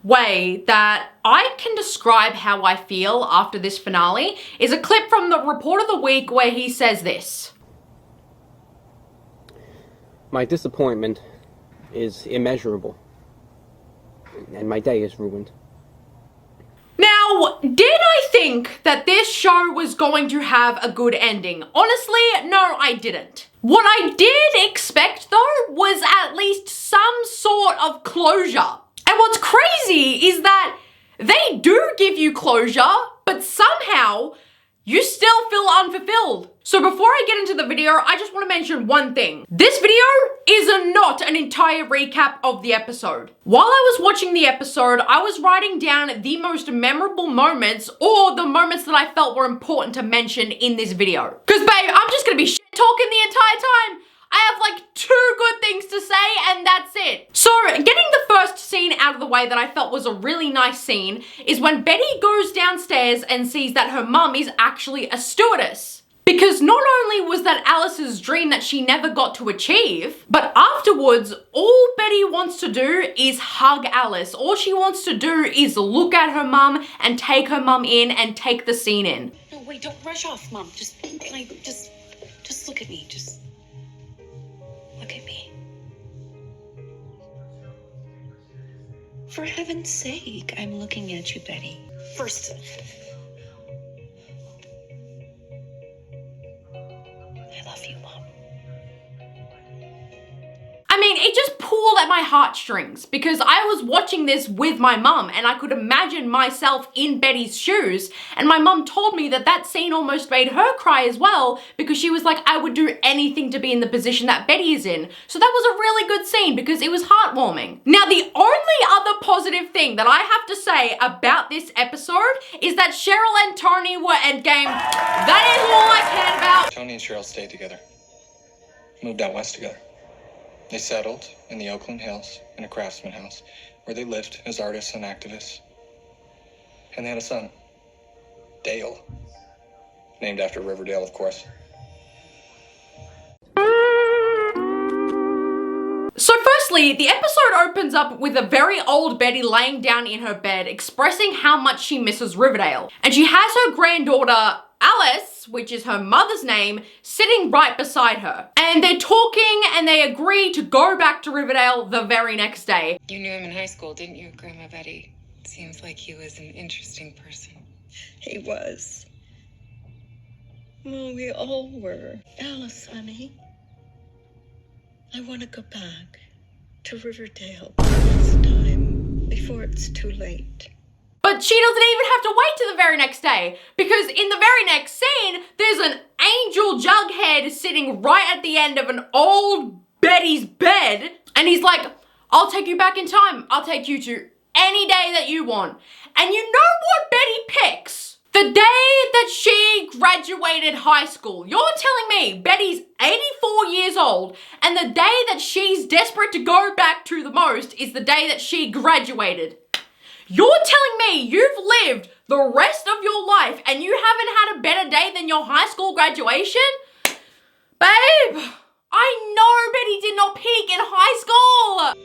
way that I can describe how I feel after this finale is a clip from the Report of the Week where he says this. My disappointment is immeasurable, and my day is ruined. Now, did I think that this show was going to have a good ending? Honestly, no, I didn't. What I did expect, though, was at least some sort of closure. And what's crazy is that they do give you closure, but somehow you still feel unfulfilled. So before I get into the video, I just want to mention one thing. This video is not an entire recap of the episode. While I was watching the episode, I was writing down the most memorable moments or the moments that I felt were important to mention in this video. Because babe, I'm just gonna be shit talking the entire time. I have like 2 good things to say and that's it. So getting the first scene out of the way that I felt was a really nice scene is when Betty goes downstairs and sees that her mum is actually a stewardess. Because not only was that Alice's dream that she never got to achieve, but afterwards, all Betty wants to do is hug Alice. All she wants to do is look at her mum and take her mum in and take the scene in. No, wait, don't rush off, Mom. Just look at me. Just look at me. For heaven's sake, I'm looking at you, Betty. First, I love you, Mom. I mean, it just pulled at my heartstrings because I was watching this with my mum and I could imagine myself in Betty's shoes, and my mum told me that that scene almost made her cry as well because she was like, I would do anything to be in the position that Betty is in. So that was a really good scene because it was heartwarming. Now, the only other positive thing that I have to say about this episode is that Cheryl and Tony were endgame. That is all I cared about. Tony and Cheryl stayed together. Moved out west together. They settled in the Oakland Hills in a craftsman house where they lived as artists and activists. And they had a son, Dale, named after Riverdale, of course. So firstly, the episode opens up with a very old Betty laying down in her bed expressing how much she misses Riverdale. And she has her granddaughter, Alice, which is her mother's name, sitting right beside her. And they're talking and they agree to go back to Riverdale the very next day. You knew him in high school, didn't you, Grandma Betty? Seems like he was an interesting person. He was. Well, we all were. Alice, honey, I want to go back to Riverdale this time before it's too late. But she doesn't even have to wait to the very next day, because in the very next scene, there's an angel Jughead sitting right at the end of an old Betty's bed, and he's like, I'll take you back in time. I'll take you to any day that you want. And you know what Betty picks? The day that she graduated high school. You're telling me Betty's 84 years old, and the day that she's desperate to go back to the most is the day that she graduated. You're telling me you've lived the rest of your life and you haven't had a better day than your high school graduation? Babe, I know Betty did not peak in high school.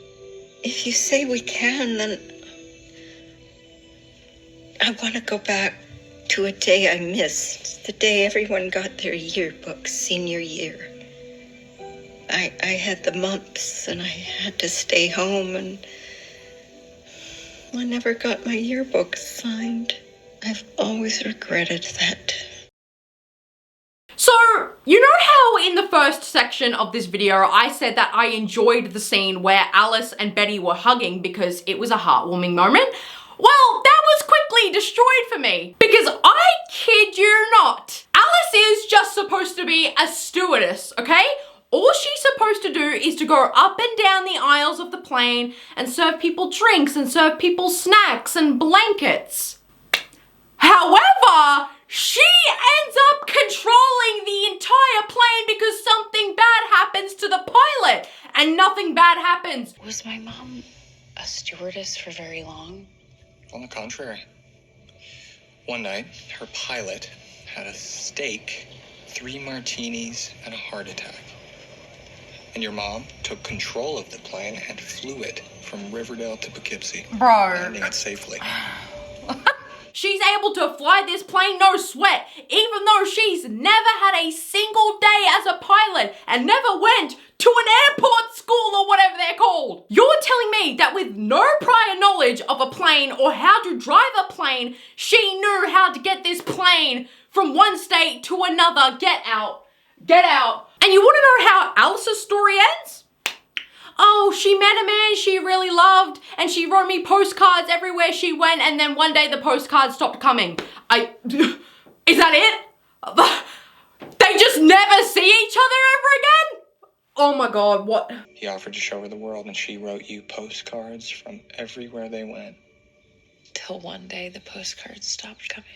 If you say we can, then I want to go back to a day I missed. The day everyone got their yearbooks, senior year. I had the mumps and I had to stay home and I never got my yearbook signed. I've always regretted that. So, you know how in the first section of this video, I said that I enjoyed the scene where Alice and Betty were hugging because it was a heartwarming moment? Well, that was quickly destroyed for me because I kid you not, Alice is just supposed to be a stewardess, okay? All she's supposed to do is to go up and down the aisles of the plane and serve people drinks and serve people snacks and blankets. However, she ends up controlling the entire plane because something bad happens to the pilot and nothing bad happens. Was my mom a stewardess for very long? On the contrary. One night, her pilot had a steak, 3 martinis, and a heart attack. And your mom took control of the plane and flew it from Riverdale to Poughkeepsie, Bro. landing it safely. She's able to fly this plane, no sweat, even though she's never had a single day as a pilot and never went to an airport school or whatever they're called. You're telling me that with no prior knowledge of a plane or how to drive a plane, she knew how to get this plane from one state to another. Get out. Get out. And you want to know how Alice's story ends? Oh, she met a man she really loved and she wrote me postcards everywhere she went, and then one day the postcards stopped coming. Is that it? They just never see each other ever again? Oh my God, what? He offered to show her the world, and she wrote you postcards from everywhere they went. Till one day the postcards stopped coming.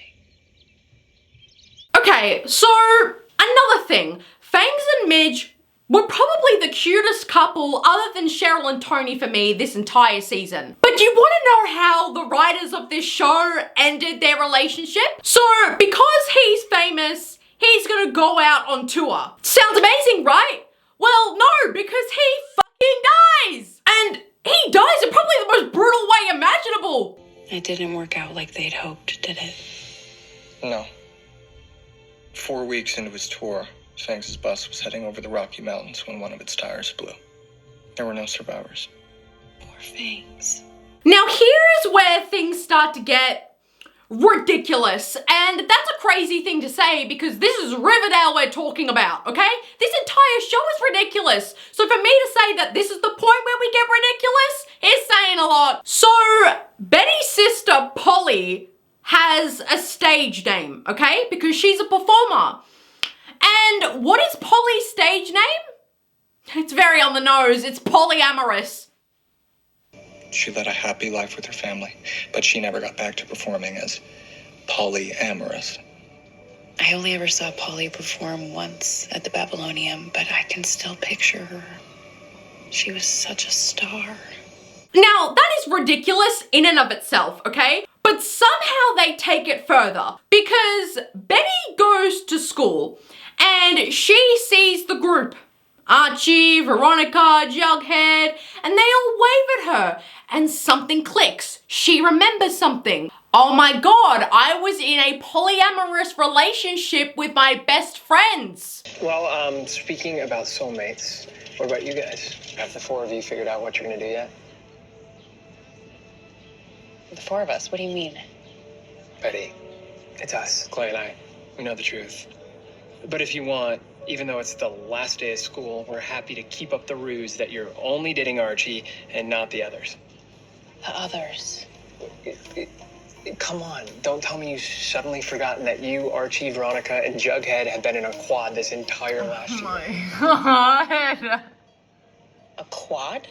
Okay, so another thing. Fangs and Midge were probably the cutest couple other than Cheryl and Tony for me this entire season. But do you want to know how the writers of this show ended their relationship? So, because he's famous, he's gonna go out on tour. Sounds amazing, right? Well, no, because he fucking dies! And he dies in probably the most brutal way imaginable. It didn't work out like they'd hoped, did it? No. 4 weeks into his tour, Fangs' bus was heading over the Rocky Mountains when one of its tires blew. There were no survivors. Poor Fangs. Now here's where things start to get ridiculous, and that's a crazy thing to say because this is Riverdale we're talking about, okay? This entire show is ridiculous. So for me to say that this is the point where we get ridiculous is saying a lot. So Betty's sister Polly has a stage name, okay? Because she's a performer. And what is Polly's stage name? It's very on the nose. It's polyamorous. She led a happy life with her family, but she never got back to performing as polyamorous. I only ever saw Polly perform once at the Babylonium, but I can still picture her. She was such a star. Now, that is ridiculous in and of itself, okay? But somehow they take it further because Betty goes to school and she sees the group. Archie, Veronica, Jughead, and they all wave at her and something clicks. She remembers something. Oh my God, I was in a polyamorous relationship with my best friends. Well, speaking about soulmates, what about you guys? Have the four of you figured out what you're gonna do yet? The four of us, what do you mean? Betty, it's us, Clay and I. We know the truth. But if you want, even though it's the last day of school, we're happy to keep up the ruse that you're only dating Archie and not the others. The others. Come on, don't tell me you've suddenly forgotten that you, Archie, Veronica, and Jughead have been in a quad this entire last year. Oh my God. A quad?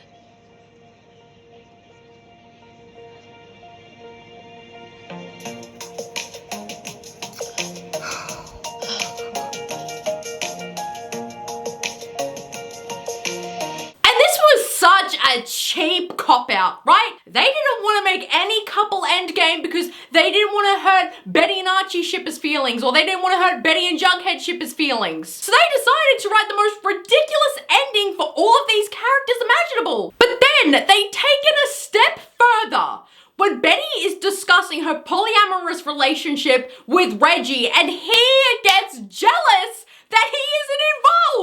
Such a cheap cop-out, right? They didn't want to make any couple endgame because they didn't want to hurt Betty and Archie shippers' feelings, or they didn't want to hurt Betty and Jughead shippers' feelings. So they decided to write the most ridiculous ending for all of these characters imaginable. But then they take it a step further when Betty is discussing her polyamorous relationship with Reggie and he gets jealous that he isn't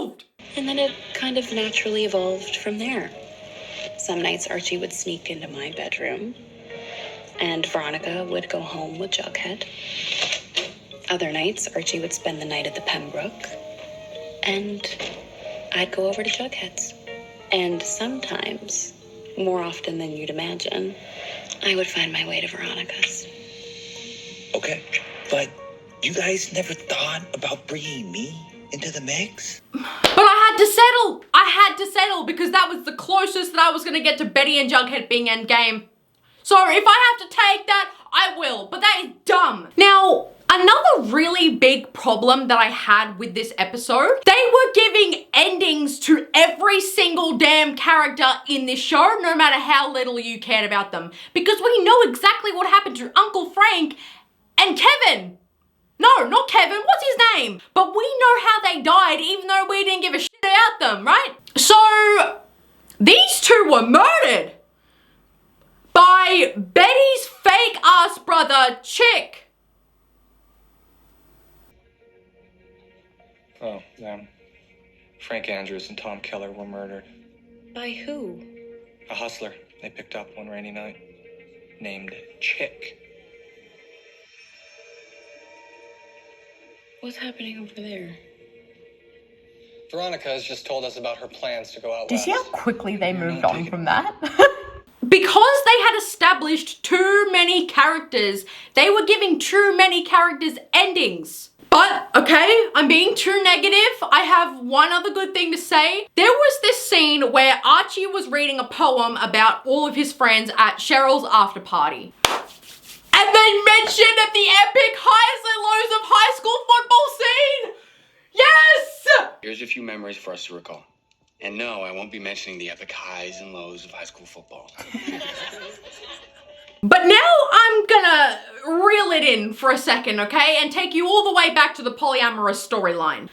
involved. And then it kind of naturally evolved from there. Some nights Archie would sneak into my bedroom, and Veronica would go home with Jughead. Other nights, Archie would spend the night at the Pembroke, and I'd go over to Jughead's. And sometimes, more often than you'd imagine, I would find my way to Veronica's. Okay, but you guys never thought about bringing me into the mix? But I had to settle because that was the closest that I was gonna get to Betty and Jughead being endgame. So if I have to take that, I will, but that is dumb. Now, another really big problem that I had with this episode, they were giving endings to every single damn character in this show, no matter how little you cared about them. Because we know exactly what happened to Uncle Frank and Kevin. No, not Kevin, what's his name? But we know how they died even though we didn't give a shit. about them, right? So, these two were murdered by Betty's fake-ass brother, Chick. Oh, them. Frank Andrews and Tom Keller were murdered. By who? A hustler they picked up one rainy night, named Chick. What's happening over there? Veronica has just told us about her plans to go out Do you west. see how quickly they moved not on taking from it. that? Because they had established too many characters, they were giving too many characters endings. But, okay, I'm being too negative. I have one other good thing to say. There was this scene where Archie was reading a poem about all of his friends at Cheryl's after party. And they mentioned the epic highs and lows of high school football scene! Yes! Here's a few memories for us to recall. And no, I won't be mentioning the epic highs and lows of high school football. But now I'm gonna reel it in for a second, okay? And take you all the way back to the polyamorous storyline.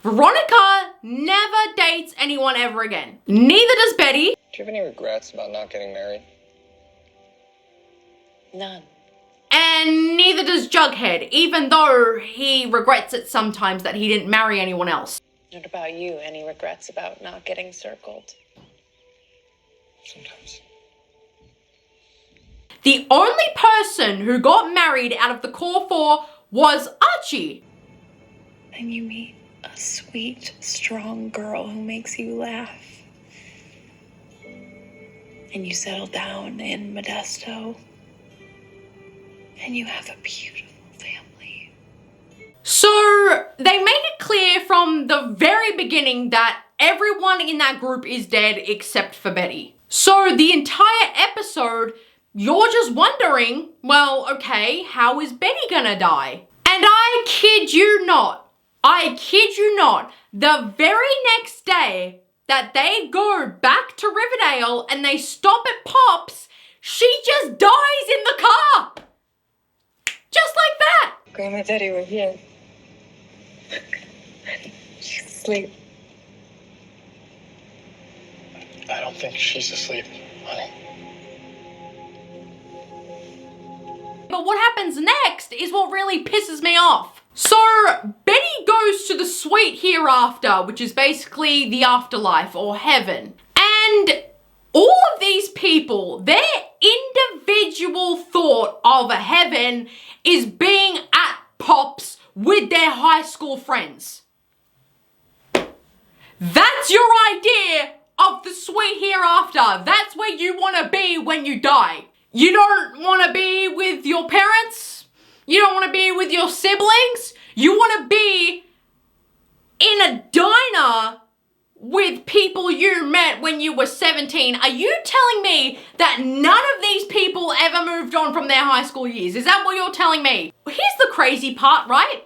Veronica never dates anyone ever again. Neither does Betty. Do you have any regrets about not getting married? None. And neither does Jughead, even though he regrets it sometimes that he didn't marry anyone else. What about you? Any regrets about not getting circled? Sometimes. The only person who got married out of the core four was Archie. And you meet a sweet, strong girl who makes you laugh. And you settle down in Modesto. And you have a beautiful family. So they make it clear from the very beginning that everyone in that group is dead except for Betty. So the entire episode, you're just wondering, well, okay, how is Betty gonna die? And I kid you not, the very next day that they go back to Riverdale and they stop at Pop's, she just dies in the car. Just like that. Grandma and Daddy were here. She's asleep. I don't think she's asleep, honey. But what happens next is what really pisses me off. So, Betty goes to the sweet hereafter, which is basically the afterlife or heaven. And all of these people, their individual thought of a heaven is being at Pop's with their high school friends. That's your idea of the sweet hereafter. That's where you want to be when you die. You don't want to be with your parents. You don't want to be with your siblings. You want to be in a diner with people you met when you were 17. Are you telling me that none of these people ever moved on from their high school years? Is that what you're telling me? Here's the crazy part, right?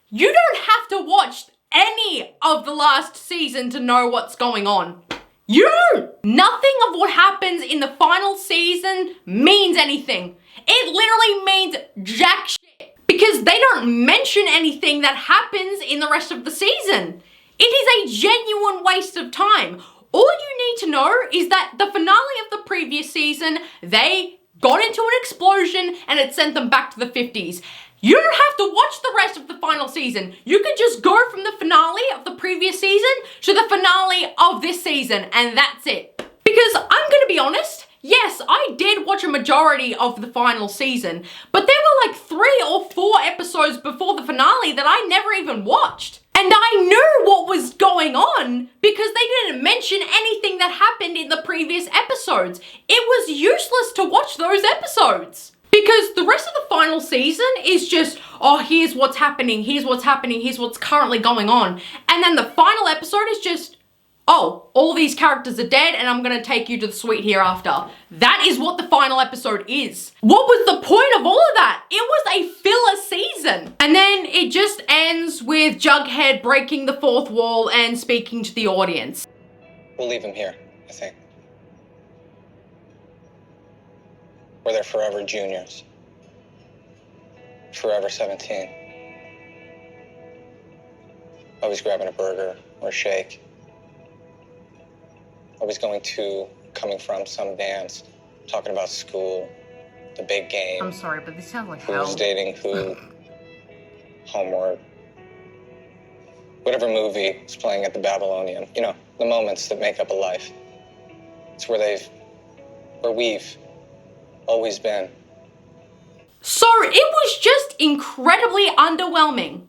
You don't have to watch any of the last season to know what's going on. You don't. Nothing of what happens in the final season means anything. It literally means jack shit. Because they don't mention anything that happens in the rest of the season. It is a genuine waste of time. All you need to know is that the finale of the previous season, they got into an explosion and it sent them back to the 50s. You don't have to watch the rest of the final season. You can just go from the finale of the previous season to the finale of this season, and that's it. Because I'm gonna be honest, yes, I did watch a majority of the final season, but there were like 3 or 4 episodes before the finale that I never even watched. And I knew what was going on because they didn't mention anything that happened in the previous episodes. It was useless to watch those episodes. Because the rest of the final season is just, oh, here's what's happening, here's what's happening, here's what's currently going on. And then the final episode is just, oh, all these characters are dead and I'm gonna take you to the sweet hereafter. That is what the final episode is. What was the point of all of that? It was a filler season. And then it just ends with Jughead breaking the fourth wall and speaking to the audience. We'll leave him here, I think. Where they're forever juniors. Forever 17. Always grabbing a burger, or shake. Always coming from some dance, talking about school, the big game. I'm sorry, but this sounds like Who's hell. dating who, homework, whatever movie is playing at the Babylonian. You know, the moments that make up a life. It's where we've always been. So it was just incredibly underwhelming.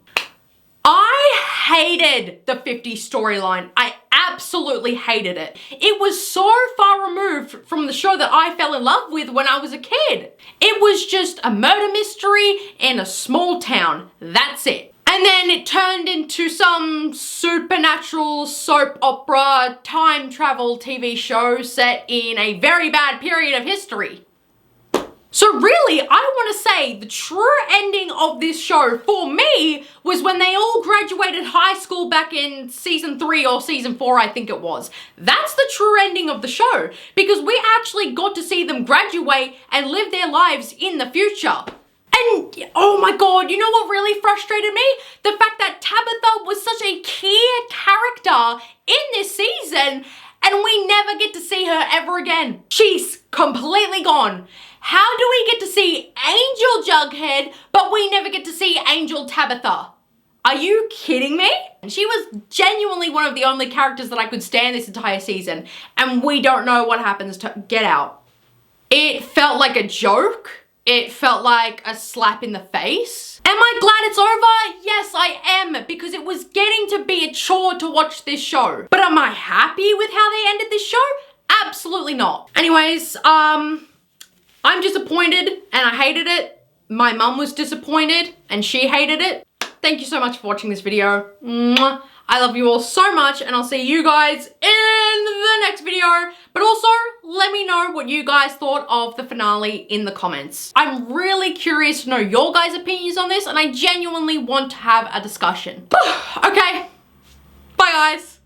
I hated the 50 storyline. I absolutely hated it. It was so far removed from the show that I fell in love with when I was a kid. It was just a murder mystery in a small town. That's it. And then it turned into some supernatural soap opera time travel TV show set in a very bad period of history. So really, I want to say the true ending of this show for me was when they all graduated high school back in season 3 or season 4, I think it was. That's the true ending of the show, because we actually got to see them graduate and live their lives in the future. And oh my god, you know what really frustrated me? The fact that Tabitha was such a key character in this season and we never get to see her ever again. She's completely gone. How do we get to see Angel Jughead, but we never get to see Angel Tabitha? Are you kidding me? She was genuinely one of the only characters that I could stand this entire season, and we don't know what happens to Get Out. It felt like a joke. It felt like a slap in the face. Am I glad it's over? Yes, I am, because it was getting to be a chore to watch this show. But am I happy with how they ended this show? Absolutely not. Anyways, I'm disappointed and I hated it. My mum was disappointed and she hated it. Thank you so much for watching this video. Mwah. I love you all so much and I'll see you guys in the next video. But also, let me know what you guys thought of the finale in the comments. I'm really curious to know your guys' opinions on this and I genuinely want to have a discussion. Okay, bye guys.